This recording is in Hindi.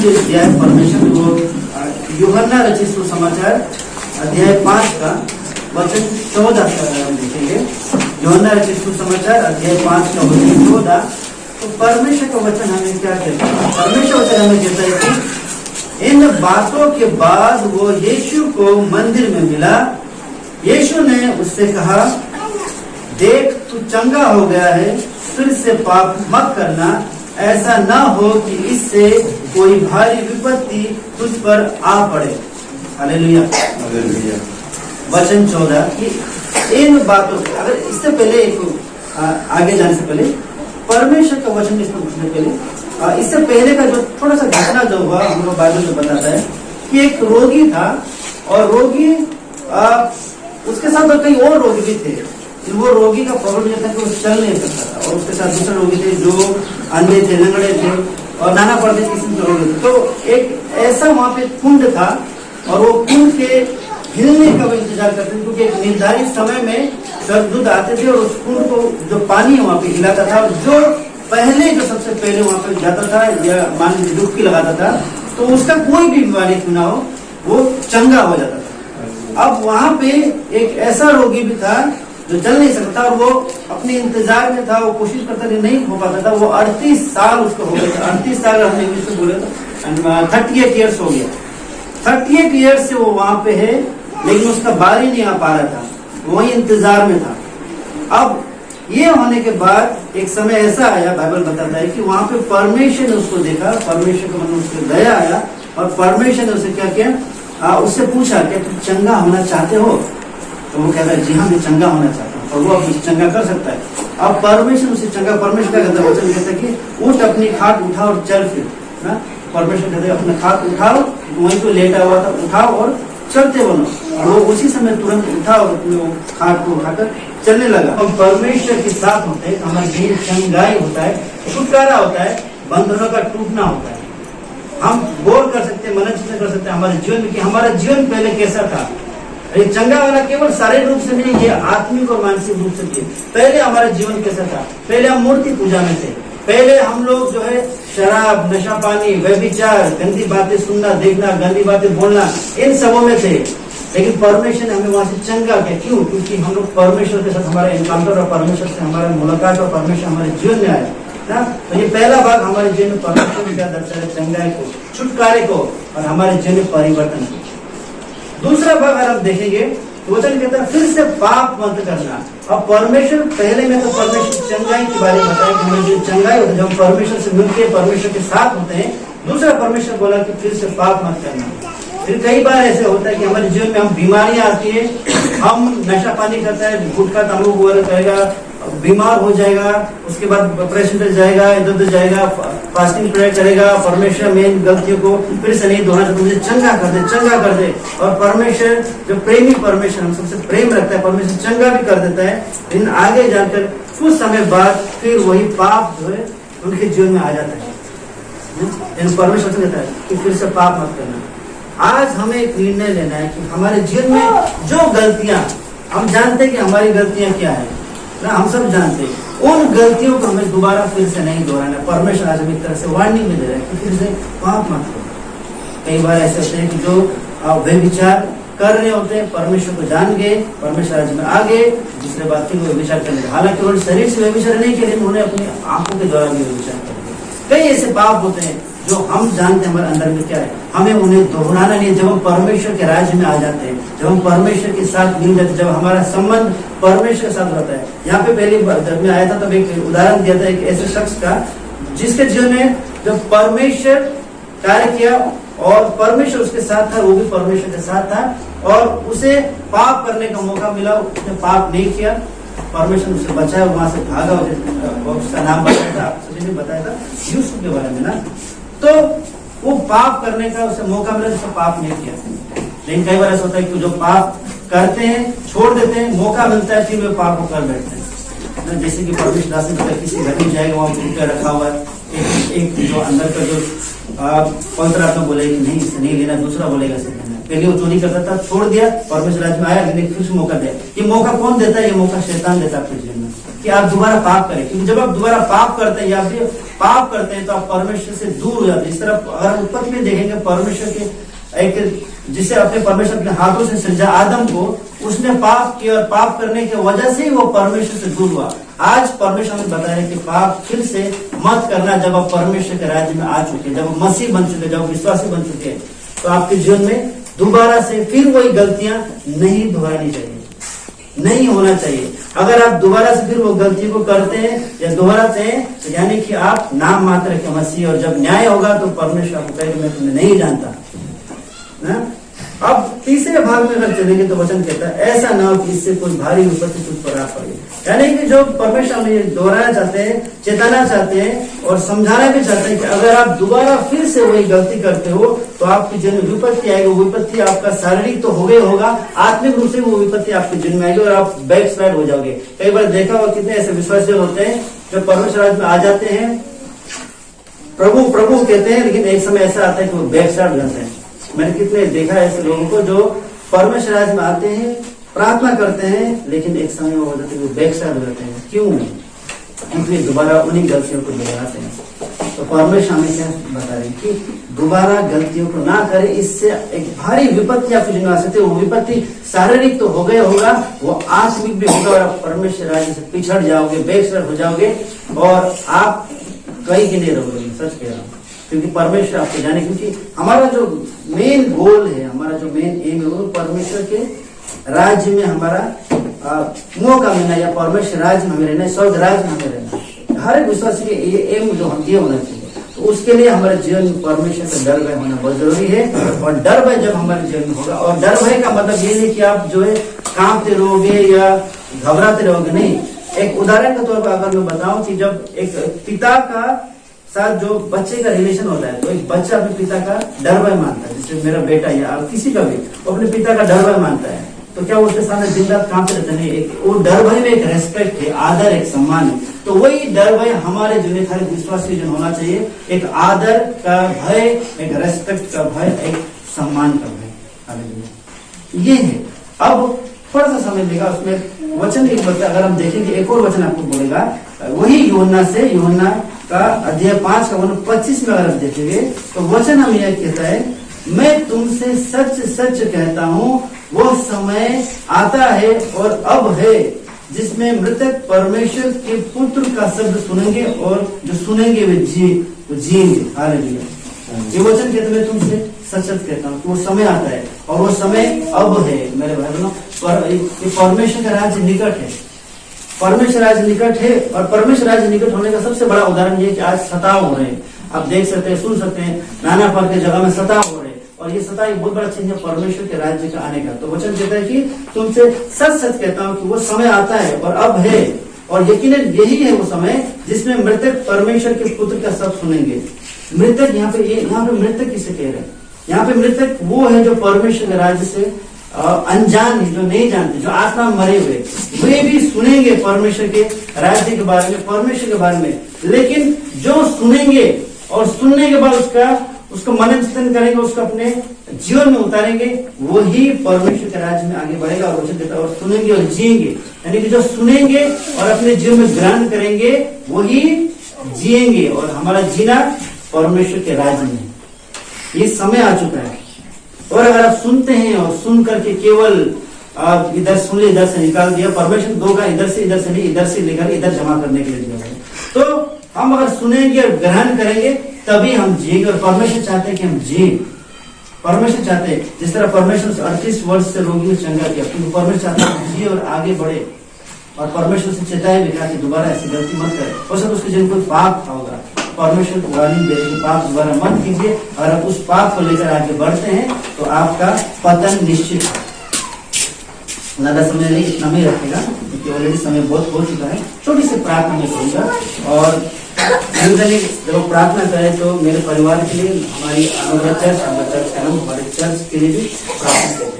जो अध्याय परमेश्वर वो यूहन्ना रचित सुसमाचार अध्याय 5 का वचन 14 हम देखेंगे। यूहन्ना रचित सुसमाचार अध्याय 5 का वचन 14। तो परमेश्वर का वचन हमें क्या कहता है? परमेश्वर वचन हमें कहता है कि इन बातों के बाद वो यीशु को मंदिर में मिला। यीशु ने उससे कहा, देख तू चंगा हो गया है, फिर से पाप मत करना, ऐसा न हो कि इससे कोई भारी विपत्ति तुझ पर आ पड़े। हालेलुया। वचन 14 कि इन बातों, अगर इससे पहले आगे जाने से पहले परमेश्वर का वचन इसको पूछने पहले इससे पहले का जो थोड़ा सा घटना जो हुआ, हम लोग बाइबल में बताता है कि एक रोगी था और रोगी उसके साथ कई और रोगी भी थे। वो रोगी का प्रॉब्लम यह था कि वो चल नहीं सकता था, और उसके साथ दूसरे रोगी थे जो अंधे थे, लंगड़े थे और नाना प्रदेश किस्म के रोगी थे। तो एक ऐसा वहां पे कुंड था और वो कुंड के हिलने का वो इंतजार करते थे, क्योंकि एक निर्धारित समय में स्वर्गदूत आते थे और उस कुंड को जो पानी वहां पे हिलाता था, जो पहले जो सबसे पहले वहां पे जाता था या मान लीजिए डुबकी लगाता था, तो उसका कोई भी बीमारी क्यों ना हो वो चंगा हो जाता था। अब वहां पे एक ऐसा रोगी भी था जो चल नहीं सकता और वो अपने इंतजार में था, वो कोशिश करता नहीं हो पाता था। वो 38 साल उसको हो गया था। 38 साल हमने इंग्लिश में बोले तो 38 ईयर्स हो गया। 38 ईयर्स से वो वहां पे है, लेकिन उसका बारी नहीं आ पा रहा था, वही इंतजार में था। अब ये होने के बाद एक समय ऐसा आया, बाइबल बताता है कि वहां पे परमेश्वर ने उसको देखा, परमेश्वर का मन उसको दया आया और परमेश्वर ने उसे क्या किया, उससे पूछा क्या तुम चंगा होना चाहते हो? तो वो कहता है जी हाँ मैं चंगा होना चाहता हूँ, और वो अब चंगा कर सकता है। अब परमेश्वर उसे चंगा, परमेश्वर का कहता है वचन कहता है कि उठ अपनी खाट उठाओ और चल फिर ना। परमेश्वर कहते हैं अपना खाट उठाओ, वहीं तो लेटा हुआ था, उठाओ और चलते बनो। और वो उसी समय तुरंत उठा और अपने खाट को उठाकर चलने लगा। और परमेश्वर के साथ होते हैं हमारे जीवन चंगाई होता है, छुटकारा होता है, बंधनों का टूटना होता है। हम बोल कर सकते हैं, मनन चिंतन कर सकते हैं हमारे जीवन में कि हमारा जीवन पहले कैसा था। चंगा वाला केवल शारीरिक रूप से नहीं, ये आत्मिक और मानसिक रूप से भी। पहले हमारा जीवन कैसा था? पहले हम मूर्ति पूजा में थे, पहले हम लोग जो है शराब, नशा पानी, व्यभिचार, गंदी बातें सुनना, देखना, गंदी बातें बोलना, इन सबों में थे। लेकिन परमेश्वर ने हमें वहां से चंगा किया। क्यों? क्योंकि हम लोग परमेश्वर के साथ हमारा एनकाउंटर और परमेश्वर से हमारा मुलाकात और परमेश्वर हमारे जीवन में आया ना। तो ये पहला भाग हमारे जीवन में परमेश्वर ने क्या दर्शाया? चंगाई को, छुटकारे को और हमारे जीवन में परिवर्तन को। दूसरा भाग अगर हम देखेंगे तो वचन कहता है फिर से पाप मत करना। अब परमेश्वर पहले में तो परमेश्वर चंगाई के बारे में बताया कि हमें जो चंगाई होता है जब परमेश्वर से मिलते हैं, परमेश्वर के साथ होते हैं। दूसरा परमेश्वर बोला कि फिर से पाप मत करना। फिर कई बार ऐसे होता है कि हमारे जीवन में हम बीमारियां आती है, हम नशा पानी करता है, गुटखा तंबाकू वगैरह करेगा, बीमार हो जाएगा, उसके बाद ऑपरेशन पे जाएगा, इधर उधर जाएगा, फास्टिंग प्रेयर करेगा, परमेश्वर मेन गलतियों को फिर से नहीं दोहराना, मुझे चंगा कर दे, चंगा कर दे। और परमेश्वर जो प्रेमी परमेश्वर हम सबसे प्रेम रखता है, परमेश्वर चंगा भी कर देता है। लेकिन आगे जाकर कुछ समय बाद फिर वही पाप जो है उनके जीवन में आ जाता है। परमेश्वर से कहता है कि फिर से पाप मत करना। आज हमें एक निर्णय लेना है कि हमारे जीवन में जो गलतियां, हम जानते हैं कि हमारी गलतियां क्या है ना, हम सब जानते हैं, उन गलतियों को हमें दोबारा फिर से नहीं दोहराना। परमेश्वर आज एक तरह से वार्निंग में दे रहा है कि फिर से पाप मत करो। कई बार ऐसे होते हैं कि जो व्यभिचार कर रहे होते हैं, परमेश्वर को जान गए, परमेश्वर आज में आ गए, दूसरे बात फिर व्यभिचार करने, हालांकि उन्होंने शरीर से व्यभिचार नहीं किया, उन्होंने अपनी आंखों के द्वारा भी व्यभिचार कर दिया। कई ऐसे पाप होते हैं जो हम जानते हैं हमारे अंदर में क्या है, हमें उन्हें दोहराना नहीं है। जब हम परमेश्वर के राज्य में आ जाते हैं, जब हम परमेश्वर के साथ मिल जाते हैं, जब हमारा संबंध परमेश्वर के साथ रहता है। यहाँ पे पहली बार जब मैं आया था तब एक उदाहरण दिया था एक ऐसे शख्स का जिसके जीवन में जब परमेश्वर कार्य किया और परमेश्वर उसके साथ था, वो भी परमेश्वर के साथ था और उसे पाप करने का मौका मिला, उसने पाप नहीं किया, परमेश्वर उसे बचाया, वहां से भागा। उसका नाम बताया था, आप सभी ने बताया था यूसुफ के बारे में ना। तो वो पाप करने का उसे मौका मिला, जिसने पाप नहीं किया। लेकिन कई बार ऐसा होता है कि जो पाप करते हैं छोड़ देते हैं, मौका मिलता है फिर वे पाप को कर बैठते हैं। जैसे कि परमेश्वर दास ने बताया किसी घर में जाएगा, वहां रुपया रखा हुआ है, एक जो अंदर का जो पवित्र आत्मा बोलेगी नहीं इसे नहीं लेना, दूसरा बोलेगा इसे लेना। पहले वो चोरी करता था, छोड़ दिया, परमेश्वर राज्य में आया, लेकिन फिर से मौका दिया। ये मौका कौन देता है? ये मौका शैतान देता है आपके जीवन में कि आप दोबारा पाप करें। क्योंकि जब आप दोबारा पाप करते हैं या फिर पाप करते हैं तो आप परमेश्वर से दूर हो जाते हैं। इस तरह अगर हम उत्पत्ति में देखेंगे, परमेश्वर के एक जिसे अपने परमेश्वर अपने हाथों से सृजा आदम को, उसने पाप किया और पाप करने की वजह से ही वो परमेश्वर से दूर हुआ। आज परमेश्वर हमें बता रहे कि पाप फिर से मत करना। जब आप परमेश्वर के राज्य में आ चुके, जब आप मसीह बन चुके, जब आप विश्वासी बन चुके, तो आपके जीवन में दोबारा से फिर वही गलतियां नहीं दोहरानी चाहिए, नहीं होना चाहिए। अगर आप दोबारा से फिर वो गलती को करते हैं या दोहराते हैं तो यानी कि आप नाम मात्र के मसीह, और जब न्याय होगा तो परमेश्वर आपको कहेगा मैं तुम्हें नहीं जानता ना? अब तीसरे भाग में अगर चलेंगे तो वचन कहता है ऐसा ना हो कि इससे कोई भारी विपत्ति तुझ पर आ पड़े। यानी कि जो परमेश्वर हमें दोहराना चाहते हैं, चेताना चाहते हैं और समझाना भी चाहते हैं कि अगर आप दोबारा फिर से वही गलती करते हो तो आपके जीवन में विपत्ति आएगी। वो विपत्ति आपका शारीरिक तो हो गया होगा, आत्मिक रूप से वो विपत्ति आपके जीवन में आएगी और आप बैक स्लाइड हो जाओगे। कई बार देखा हुआ कितने ऐसे विश्वासी होते हैं जो परमेश्वर राज्य में आ जाते हैं, प्रभु प्रभु कहते हैं, लेकिन एक समय ऐसा आता है कि वो बैक स्लाइड हो जाते हैं। मैंने कितने देखा है ऐसे लोगों को जो परमेश्वर राज्य में आते हैं, प्रार्थना करते हैं, लेकिन एक समय वो हो जाते हैं वो बैक साइड हो जाते हैं। क्यों? क्योंकि दोबारा उन्हीं गलतियों को दोहराते हैं। तो परमेश्वर हमें क्या बता रहे हैं कि दोबारा गलतियों को ना करें, इससे एक भारी विपत्ति आपको जीवन में आ सकती है। वो विपत्ति शारीरिक तो हो गया होगा, वो आत्मिक भी होगा और आप परमेश्वर राज्य से पिछड़ जाओगे, बैक साइड हो जाओगे और आप कहीं के नहीं रहोगे। सच कह रहा हूँ, क्योंकि परमेश्वर आपको जाने, क्योंकि हमारा जो मेन गोल है, हमारा जो मेन एम है वो परमेश्वर के राज्य में हमारा मौका मिलना या परमेश्वर राज्य में हमें रहना, स्वर्ग राज्य में हमें रहना। हर एक विश्वासी के ये एम जो हम ये होना चाहिए। तो उसके लिए हमारे जीवन में परमेश्वर का डर भय होना बहुत जरूरी है। और डर भय जब हमारे जीवन में होगा, और डर भय का मतलब ये नहीं कि आप जो है कांपते रहोगे या घबराते रहोगे, नहीं। एक उदाहरण के तौर पर अगर मैं बताऊं कि जब एक पिता का साथ जो बच्चे का रिलेशन होता है, तो एक बच्चा अपने पिता का डर भय मानता है। जैसे मेरा बेटा या किसी का भी वो अपने पिता का डर भय मानता है, तो क्या उसके सामने दिन रात कांपते रहते नहीं? एक वो डर भय में एक रेस्पेक्ट है, आदर, एक सम्मान है। तो वही डर भय हमारे जो हर विश्वासी जन होना चाहिए, एक आदर का भय, एक रेस्पेक्ट का भय, एक सम्मान का भय। ये है। अब थोड़ा सा समय लेगा, उसमें वचन एक बोलता है। अगर हम देखेंगे एक और वचन आपको बोलेगा, वही यूहन्ना से, यूहन्ना का अध्याय 5 का 25 में अगर आप देखेंगे तो वचन हम यह कहता है, मैं तुमसे सच सच कहता हूँ वो समय आता है और अब है जिसमें मृतक परमेश्वर के पुत्र का शब्द सुनेंगे और जो सुनेंगे वे जिएंगे। हालेलुया। ये वचन कहते मैं तुमसे सच सच कहता हूँ, वो समय आता है और वो समय अब है। मेरे भाई बहनों, परमेश्वर का राज्य निकट है, परमेश्वर राज्य निकट है। और परमेश्वर राज्य निकट होने का सबसे बड़ा उदाहरण ये कि आज सताव हो रहे हैं। आप देख सकते हैं, सुन सकते हैं, नाना पर के जगह में सताव हो रहे हैं, और ये सताव एक बहुत बड़ा चिन्ह है परमेश्वर के राज्य का आने का। तो वचन कहता है कि तुमसे सच सच कहता हूँ कि वो समय आता है और अब है, और यकीनन यही है वो समय जिसमें मृतक परमेश्वर के पुत्र का शब्द सुनेंगे। मृतक यहाँ पे मृतक किसे कह रहे हैं? यहाँ पे मृतक वो है जो परमेश्वर के राज्य से अनजान है, जो नहीं जानते, जो आत्मा मरे हुए, वे भी सुनेंगे परमेश्वर के राज्य के बारे में, परमेश्वर के बारे में। लेकिन जो सुनेंगे और सुनने के बाद उसका मनन चिंतन करेंगे, उसको अपने जीवन में उतारेंगे, वही परमेश्वर के राज्य में आगे बढ़ेगा। और वचन कहता है और सुनेंगे और जिएंगे। यानी कि जो सुनेंगे और अपने जीवन में ग्रहण करेंगे वही जिएंगे, और हमारा जीना परमेश्वर के राज्य में। ये समय आ चुका है। और अगर आप सुनते हैं और सुन करके केवल आप इधर सुन ले, इधर से निकाल दिया, परमेश्वर दो का इधर से नहीं, इधर से लेकर इधर जमा करने के लिए दिया है। तो हम अगर सुनेंगे और ग्रहण करेंगे तभी हम जिएंगे। और परमेश्वर चाहते हैं कि हम जिए। परमेश्वर चाहते हैं, जिस तरह परमेश्वर 38 वर्ष से रोगी को चंगा किया, क्योंकि परमेश्वर चाहते हैं जिए और आगे बढ़े। और परमेश्वर से चेताए भी कहा कि दोबारा ऐसी गलती मत करे। हो सकता है उसके जीवन कोई पाप होगा, परमेश्वर को वार्निंग दे कि पाप दोबारा मत कीजिए। और आप उस पाप को लेकर आगे बढ़ते हैं तो आपका पतन निश्चित है। ज्यादा समय नहीं, इतना ही रखेगा क्योंकि ऑलरेडी समय बहुत हो चुका है। छोटी सी प्रार्थना में करूंगा, और जब प्रार्थना करें तो मेरे परिवार के लिए, हमारी अनुग्रह चर्च, हमारे चर्च का नाम, हमारे चर्च के लिए भी प्रार्थना करें।